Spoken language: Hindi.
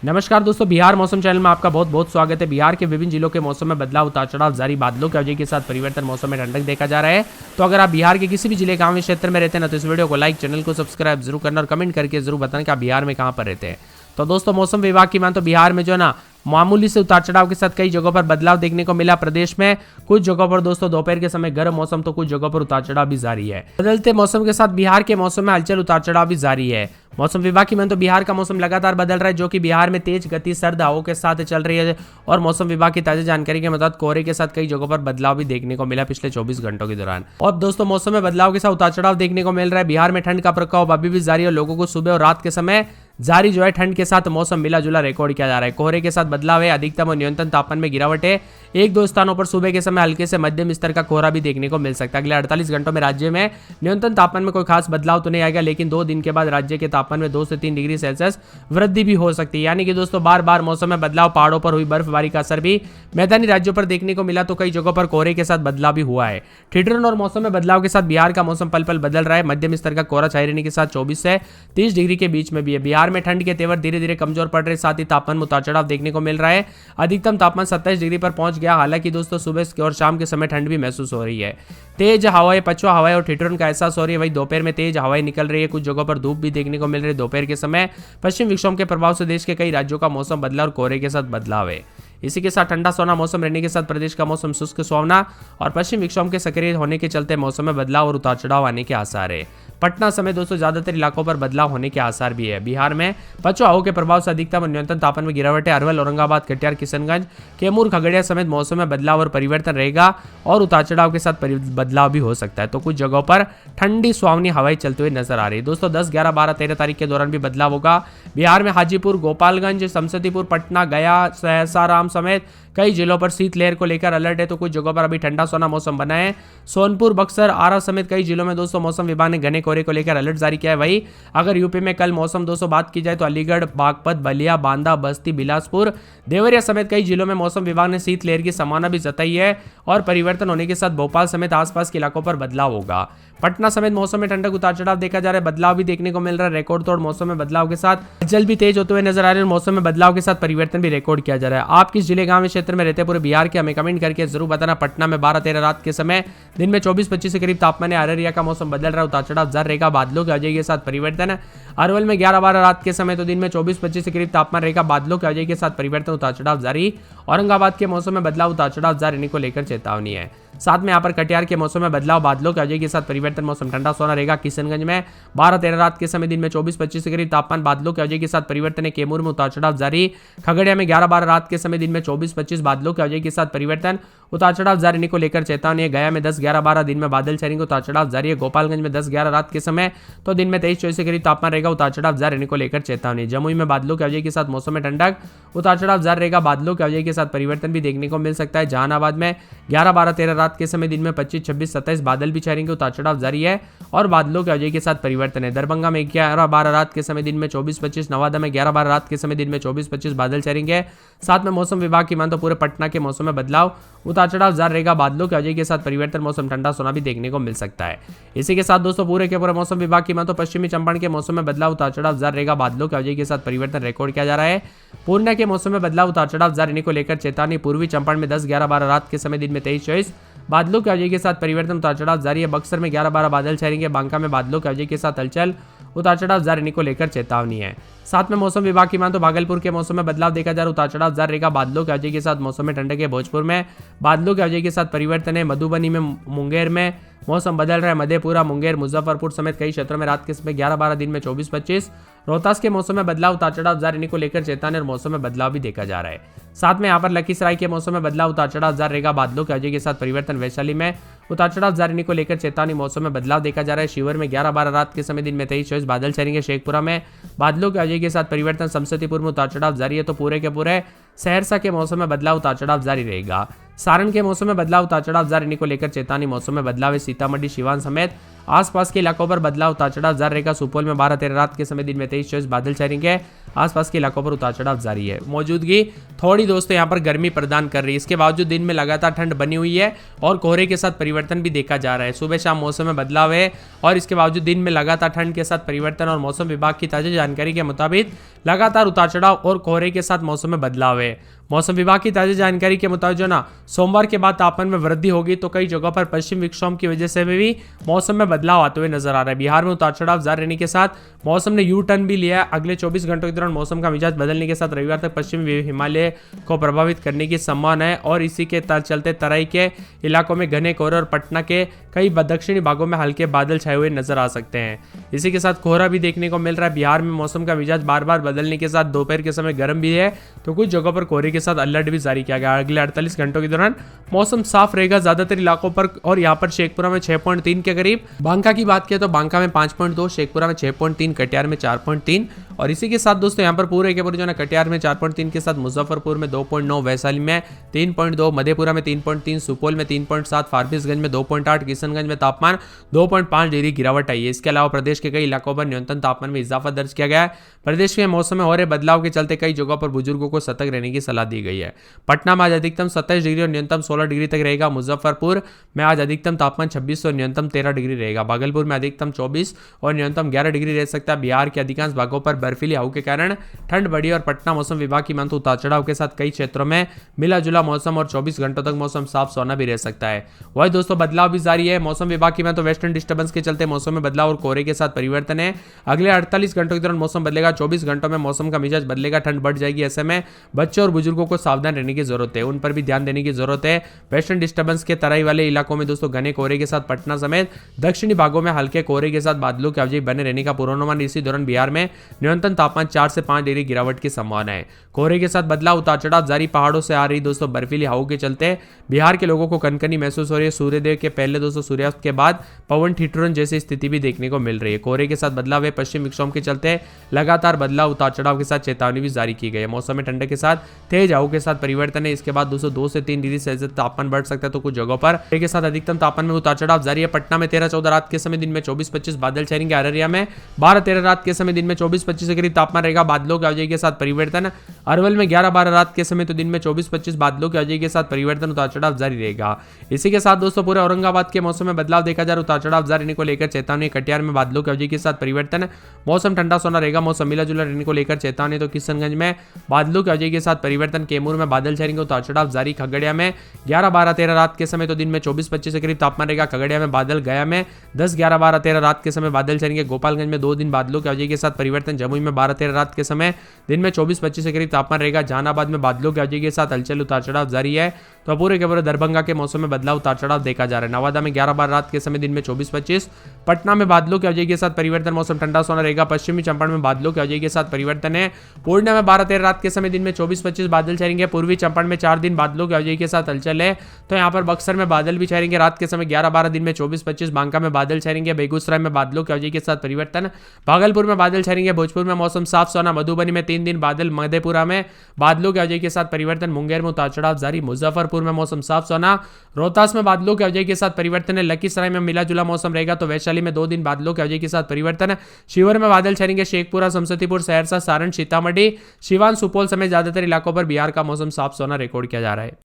नमस्कार दोस्तों, बिहार मौसम चैनल में आपका बहुत बहुत स्वागत है। बिहार के विभिन्न जिलों के मौसम में बदलाव, उतार चढ़ाव जारी, बादलों की वजह के साथ परिवर्तन, मौसम में ठंडक देखा जा रहा है। तो अगर आप बिहार के किसी भी जिले गांव क्षेत्र में रहते हैं ना, तो इस वीडियो को लाइक, चैनल को सब्सक्राइब जरूर करना और कमेंट करके जरूर बताना कि आप बिहार में कहाँ पर रहते हैं। तो दोस्तों, मौसम विभाग की मान तो बिहार में जो है ना मामूली से उतार चढ़ाव के साथ कई जगहों पर बदलाव देखने को मिला। प्रदेश में कुछ जगहों पर दोस्तों दोपहर के समय गर्म मौसम, तो कुछ जगहों पर उतार चढ़ाव भी जारी है। बदलते मौसम के साथ बिहार के मौसम में हलचल, उतार चढ़ाव भी जारी है। मौसम विभाग की मान तो बिहार का मौसम लगातार बदल रहा है, जो कि बिहार में तेज गति सर्द हवाओं के साथ चल रही है। और मौसम विभाग की ताजा जानकारी के मुताबिक कोहरे के साथ कई जगहों पर बदलाव भी देखने को मिला पिछले 24 घंटों के दौरान। और दोस्तों, मौसम में बदलाव के साथ उतार चढ़ाव देखने को मिल रहा है। बिहार में ठंड का प्रकोप अभी भी जारी है और लोगों को सुबह और रात के समय जारी जो है ठंड के साथ मौसम मिला जुला रिकॉर्ड किया जा रहा है। कोहरे के साथ बदलाव है, अधिकतम और न्यूनतम तापमान में गिरावट है। एक दो स्थानों पर सुबह के समय हल्के से मध्यम स्तर का कोहरा भी देखने को मिल सकता है। अगले 48 घंटों में राज्य में न्यूनतम तापमान में कोई खास बदलाव तो नहीं आएगा, लेकिन 2 दिन के बाद राज्य के तापमान में 2 से 3 डिग्री सेल्सियस वृद्धि भी हो सकती है। यानी कि दोस्तों, बार बार मौसम में बदलाव, पहाड़ों पर हुई बर्फबारी का असर भी मैदानी राज्यों पर देखने को मिला। तो कई जगहों पर कोहरे के साथ बदलाव भी हुआ है। ठिठुरन और मौसम में बदलाव के साथ बिहार का मौसम पल पल बदल रहा है। मध्यम स्तर का कोहरा छाए रहने के साथ 24 से 30 डिग्री के बीच में भी है। बिहार में ठंड के तेवर धीरे धीरे कमजोर पड़ रहे, साथ ही तापमान में उतार चढ़ाव देखने को मिल रहा है। अधिकतम तापमान 27 डिग्री पर पहुंच गया। हालांकि दोस्तों, सुबह और शाम के समय ठंड भी महसूस हो रही है। तेज हवाएं, पछुआ हवाएं और ठिठुरन का एहसास हो रही है। वहीं दोपहर में तेज हवाएं निकल रही है। कुछ जगहों पर धूप भी देखने को मिल रही है। दोपहर के समय पश्चिम विक्षोभ के प्रभाव से देश के कई राज्यों का मौसम बदला और कोहरे के साथ बदलाव है। इसी के साथ ठंडा सोना मौसम रहने के साथ प्रदेश का मौसम शुष्क सुहावना और पश्चिम विक्षोभ के सक्रिय होने के चलते मौसम में बदलाव और उतार चढ़ाव आने के आसार है। पटना समेत दोस्तों ज्यादातर इलाकों पर बदलाव होने के आसार भी है। बिहार में पछुआ हवाओं के प्रभाव से अधिकतम और न्यूनतम तापमान में गिरावट है। अरवल, औरंगाबाद, कटिहार, किशनगंज, कैमूर, खगड़िया समेत मौसम में बदलाव और परिवर्तन रहेगा और उतार चढ़ाव के साथ बदलाव भी हो सकता है। तो कुछ जगहों पर ठंडी सुहावनी हवाएं चलते हुए नजर आ रही है। दोस्तों, 10, 11, 12, 13 तारीख के दौरान भी बदलाव होगा। बिहार में हाजीपुर, गोपालगंज, समस्तीपुर, पटना, गया, सासाराम समेत कई जिलों पर शीतलहर को लेकर अलर्ट है। तो कुछ जगहों पर अभी ठंडा सोना मौसम बना है। सोनपुर, बक्सर, आरा समेत कई जिलों में दोस्तों मौसम विभाग ने घने कोहरे को लेकर अलर्ट जारी किया है। वहीं अगर यूपी में कल मौसम दोस्तों बात की जाए तो अलीगढ़, बागपत, बलिया, बांदा, बस्ती, बिलासपुर, देवरिया समेत कई जिलों में मौसम विभाग ने शीतलहर की संभावना भी जताई है। और परिवर्तन होने के साथ भोपाल समेत आसपास के इलाकों पर बदलाव होगा। पटना समेत मौसम में ठंडक, उतार चढ़ाव देखा जा रहा है। बदलाव भी देखने को मिल रहा है। रिकॉर्ड तोड़ मौसम में बदलाव के साथ जल भी तेज होते हुए नजर आ रहे हैं। मौसम में बदलाव के साथ परिवर्तन भी रिकॉर्ड किया जा रहा है। आप किस जिले गांव क्षेत्र में रहते हैं पूरे बिहार के, हमें कमेंट करके जरूर बताना। पटना में 12-13 रात के समय, दिन में 24-25 के करीब तापमान है। अररिया का मौसम बदल रहा है, उतार चढ़ाव जारी रहेगा। बादलों की वजह के साथ परिवर्तन। अरवल में 11-12 रात के समय, तो दिन में 24-25 के करीब तापमान रहेगा। बादलों की वजह के साथ परिवर्तन, उतार चढ़ाव जारी। औरंगाबाद के मौसम में बदलाव, उतार चढ़ाव जारी रहने को लेकर चेतावनी है। साथ में यहाँ पर कटिहार के मौसम में बदलाव, बादलों की वजह के साथ परिवर्तन, मौसम ठंडा सोना रहेगा। किशनगंज में 12-13 रात के समय, दिन में 24-25 के करीब तापमान, बादलों की वजह के साथ परिवर्तन है। कैमूर में उतार चढ़ाव जारी। खगड़िया में 11-12 रात के समय, दिन में 24-25, बादलों की वजह के साथ परिवर्तन, उतार चढ़ाव जारी रहने को लेकर चेतावनी है। गया में 10-11-12 दिन में बादल छाएंगे, उतार चढ़ाव जारी है। गोपालगंज में 10-11 रात के समय, तो दिन में 23-24 के करीब तापमान रहेगा, उतार चढ़ाव जारी रहने को लेकर चेतावनी। जमुई में बादलों की वजह के साथ मौसम में ठंडक, उतार चढ़ाव जारी रहेगा। बादलों की वजह के साथ परिवर्तन भी देखने को मिल सकता है। जहानाबाद में 11-12-13 रात के समय, दिन में 25-26-27 बादल भी छाएंगे, उतार चढ़ाव जारी है और बादलों की वजह के साथ परिवर्तन है। दरभंगा में 11-12 रात के समय, दिन में 24-25, नवादा में 11-12 रात के समय, दिन में 24-25 बादल छाएंगे। साथ में मौसम विभाग की मान तो पूरे पटना के मौसम में बदलाव, उतार चढ़ाव जारी रहेगा। बादलों की वजह के साथ परिवर्तन, मौसम ठंडा सोना भी देखने को मिल सकता है। इसी के साथ दोस्तों, पूरे के पूरे मौसम विभाग की मान तो पश्चिमी चंपारण के मौसम में बदलाव, उतार चढ़ाव जारी रहेगा। बादलों की वजह के साथ परिवर्तन रिकॉर्ड किया जा रहा है। पूर्णिया के मौसम में बदलाव, उतार चढ़ाव जारी रहने को लेकर चेतावनी। पूर्वी चंपारण में 10-11-12 रात के समय, दिन में 23-24 बादलों की वजह के साथ परिवर्तन, उतार चढ़ाव जारी है। बक्सर में 11-12 बादल छाएंगे। बांका में बादलों की वजह के साथ हलचल, उतार चढ़ाव जारी रहने को लेकर चेतावनी है। साथ में मौसम विभाग की मान तो भागलपुर के मौसम में बदलाव देखा जा रहा है। उतार चढ़ाव जारी रहेगा। बादलों की वजह के साथ मौसम में ठंडक है। भोजपुर में बादलों की वजह के साथ परिवर्तन है। मधुबनी में, मुंगेर में मौसम बदल रहा है। मधेपुरा, मुंगेर, मुजफ्फरपुर समेत कई क्षेत्रों में रात के समय 11-12, दिन में 24-25। रोहतास के मौसम में बदलाव, उतार चढ़ाव जारी रहने को लेकर चेतावनी और मौसम में बदलाव भी देखा जा रहा है। साथ में यहाँ पर लखीसराय के मौसम में बदलाव, उतार चढ़ाव जारी रहेगा। बादलों की वजह के साथ परिवर्तन। वैशाली में उतार चढ़ाव जारी रहने को लेकर चेतावनी, मौसम में बदलाव देखा जा रहा है। शिवहर में 11-12 रात के समय, दिन में 23-24 बादल छाएंगे। शेखपुरा में बादलों की वजह के साथ परिवर्तन। समस्तीपुर में उतार चढ़ाव जारी है। तो पूरे के पूरे सहरसा के मौसम में बदलाव, उतार चढ़ाव जारी रहेगा। सारण के मौसम में बदलाव, उतार चढ़ाव जारी रहने को लेकर चेतावनी, मौसम में बदलाव है। सीतामढ़ी, सिवान समेत आसपास के इलाकों पर बदलाव उतार चढ़ाव जारी रहेगा। सुपौल में 12-13 रात के समय दिन में 23-24 बादल छाएंगे। आसपास के इलाकों पर उतार चढ़ाव जारी है। मौजूदगी थोड़ी दोस्तों यहाँ पर गर्मी प्रदान कर रही है। इसके बावजूद दिन में लगातार ठंड बनी हुई है और कोहरे के साथ परिवर्तन भी देखा जा रहा है। सुबह शाम मौसम में बदलाव है और इसके बावजूद दिन में लगातार ठंड के साथ परिवर्तन और मौसम विभाग की ताजा जानकारी के मुताबिक लगातार उतार चढ़ाव और कोहरे के साथ मौसम में बदलाव है। मौसम विभाग की ताजा जानकारी के मुताबिक जो ना सोमवार के बाद तापमान में वृद्धि होगी तो कई जगहों पर पश्चिम विक्षोभ की वजह से भी मौसम में बदलाव आते हुए नजर आ रहा है। बिहार में उतार चढ़ाव जारी रहने के साथ मौसम ने यू टर्न भी लिया है। अगले 24 घंटों के दौरान मौसम का मिजाज बदलने के साथ रविवार तक पश्चिमी हिमालय को प्रभावित करने की संभावना है और इसी के चलते तराई के इलाकों में घने कोहरे और पटना के कई दक्षिणी भागों में हल्के बादल छाए हुए नजर आ सकते हैं। इसी के साथ कोहरा भी देखने को मिल रहा है। बिहार में मौसम का मिजाज बार बार बदलने के साथ दोपहर के समय गर्म भी है तो कुछ जगहों पर कोहरे के साथ अलर्ट भी जारी किया गया। अगले 48 घंटों के दौरान मौसम साफ रहेगा ज्यादातर इलाकों पर और यहाँ पर शेखपुरा में 6.3 के करीब। बांका की बात किया तो बांका में 5.2, शेखपुरा में 6.3, कटिहार में 4.3 और इसी के साथ दोस्तों यहाँ पर पूरे के पूरे जो है कटिहार में 4.3 के साथ मुजफ्फरपुर में 2.9, वैशाली में 3.2, मधेपुरा में 3.3, सुपौल में 3.7, फारबिसगंज में 2.8, किशनगंज में तापमान 2.5 डिग्री गिरावट आई है। इसके अलावा प्रदेश के कई इलाकों पर न्यूनतम तापमान में इजाफा दर्ज किया गया है। प्रदेश के मौसम में हो रहे बदलाव के चलते कई जगहों पर बुजुर्गों को सतर्क रहने की सलाह दी गई है। पटना में आज अधिकतम 27 डिग्री और न्यूनतम 16 डिग्री तक रहेगा। मुजफ्फरपुर में आज अधिकतम तापमान 26 और न्यूनतम 13 डिग्री रहेगा। भागलपुर में अधिकतम 24 और न्यूनतम 11 डिग्री रह सकता है। बिहार के अधिकांश भागों पर बर्फीली हवा के कारण ठंड बढ़ी और पटना मौसम विभाग की माने उतार चढ़ाव के साथ कई क्षेत्रों में मिला जुला मौसम और 24 घंटों तक मौसम साफ सोना भी रह सकता है। वही दोस्तों बदलाव भी जारी है। मौसम विभाग की माने तो वेस्टर्न डिस्टर्बेंस के चलते मौसम में बदलाव और कोहरे के साथ परिवर्तन है। अगले 48 घंटों के दौरान मौसम बदलेगा। 24 घंटों में मौसम का मिजाज बदलेगा, ठंड बढ़ जाएगी। ऐसे में बच्चों और बुजुर्गों को सावधान रहने की जरूरत है, उन पर भी ध्यान देने की जरूरत है। वेस्टर्न डिस्टर्बेंस के तराई वाले इलाकों में दोस्तों घने कोहरे के साथ पटना समेत दक्षिणी भागों में हल्के कोहरे के साथ बादलों की आवाजाही बने रहने का पूर्वानुमान। इसी दौरान बिहार में न्यूनतम तापमान 4 से 5 डिग्री गिरावट की संभावना है। कोहरे के साथ बदलाव उतार चढ़ाव जारी। पहाड़ों से आ रही दोस्तों बर्फीली हवाओं के चलते बिहार के लोगों को कनकनी महसूस हो रही है। सूर्योदय के पहले दोस्तों सूर्यास्त के बाद पवन ठिठुरन जैसी स्थिति भी देखने को मिल रही है। कोहरे के साथ बदलाव है। पश्चिम विक्षोभ के चलते लगातार बदलाव उतार चढ़ाव के साथ चेतावनी भी जारी की गई है। मौसम में ठंडक के साथ तेज हवाओं के साथ परिवर्तन है। इसके बाद दोस्तों 2 से 3 डिग्री सेल्सियस तापमान बढ़ सकता है तो कुछ जगहों पर के साथ अधिकतम तापमान में उतार चढ़ाव जारी है। पटना में 13-14 रात के समय दिन में 24-25 बादल छाएंगे। अररिया में 12-13 रात के समय दिन में 24-25 के करीब तापमान रहेगा। बादलों की आवाजाही के साथ परिवर्तन। अरवल में 11-12 रात के समय तो दिन में 24-25 बादलों की आवाजाही के साथ परिवर्तन उतार चढ़ाव जारी रहेगा। इसी के साथ दोस्तों पूरे औरंगाबाद के मौसम में बदलाव देखा जा रहा है। उतार चढ़ाव जारी रहने को लेकर चेतावनी। कटिहार में बादलों की आवाजाही के साथ परिवर्तन। मौसम ठंडा सोना रहेगा। मौसम मिला जुला रहने को लेकर चेतावनी। तो किशनगंज में बादलों की आवाजाही के साथ परिवर्तन। कैमूर में बादल छाएंगे। उतार चढ़ाव जारी। खगड़िया में 11-12-13 रात के समय तो दिन में 24-25 के करीब तापमान रहेगा। खगड़िया में बादल। गया में 10-11-12-13 रात के समय बादल छाएंगे। गोपालगंज में 2 दिन बादलों की आवाजाही के साथ परिवर्तन। जमुई में 12-13 रात के समय दिन में 24-25 के करीब तापमान रहेगा। जहानाबाद में बादलों की आवाजाही के साथ हलचल उतार चढ़ाव जारी है। तो पूरे के पूरे दरभंगा के मौसम में बदलाव उतार चढ़ाव देखा जा रहा है। नवादा में 11-12 रात के समय दिन में 24-25। पटना में बादलों की आवाजाही के साथ परिवर्तन। मौसम ठंडा सोना रहेगा। पश्चिमी चंपारण में बादलों की आवाजाही के साथ परिवर्तन है। पूर्णिया में 12-13 रात के समय दिन में 24-25 बादल छाएंगे। पूर्वी चंपारण में 4 दिन बादलों की आवाजाही के साथ हलचल है। तो यहाँ पर बक्सर में बादल भी छाएंगे रात के समय 11-12, दिन में 24-25। बांका में बादल छाएंगे। बेगूसराय में बादलों की आवाजाही के साथ परिवर्तन। भागलपुर में बादल छाएंगे। भोजपुर में मौसम साफ सोना। मधुबनी में 3 दिन बादल। मधेपुरा में बादलों की आवाजाही के साथ परिवर्तन। मुंगेर में उतार चढ़ाव जारी। मुजफ्फरपुर में मौसम साफ सोना। रोहतास में बादलों की आवाजाही के साथ परिवर्तन है। लखीसराय में मिला जुला मौसम रहेगा। तो वैशाली में 2 दिन बादलों की आवाजाही के साथ परिवर्तन। शिवहर में बादल छाएंगे। शेखपुरा, समस्तीपुर, सहरसा, सारण, सीतामढ़ी, सिवान, सुपौल समेत ज्यादातर इलाकों पर बिहार का मौसम साफ सोना रिकॉर्ड किया जा रहा है।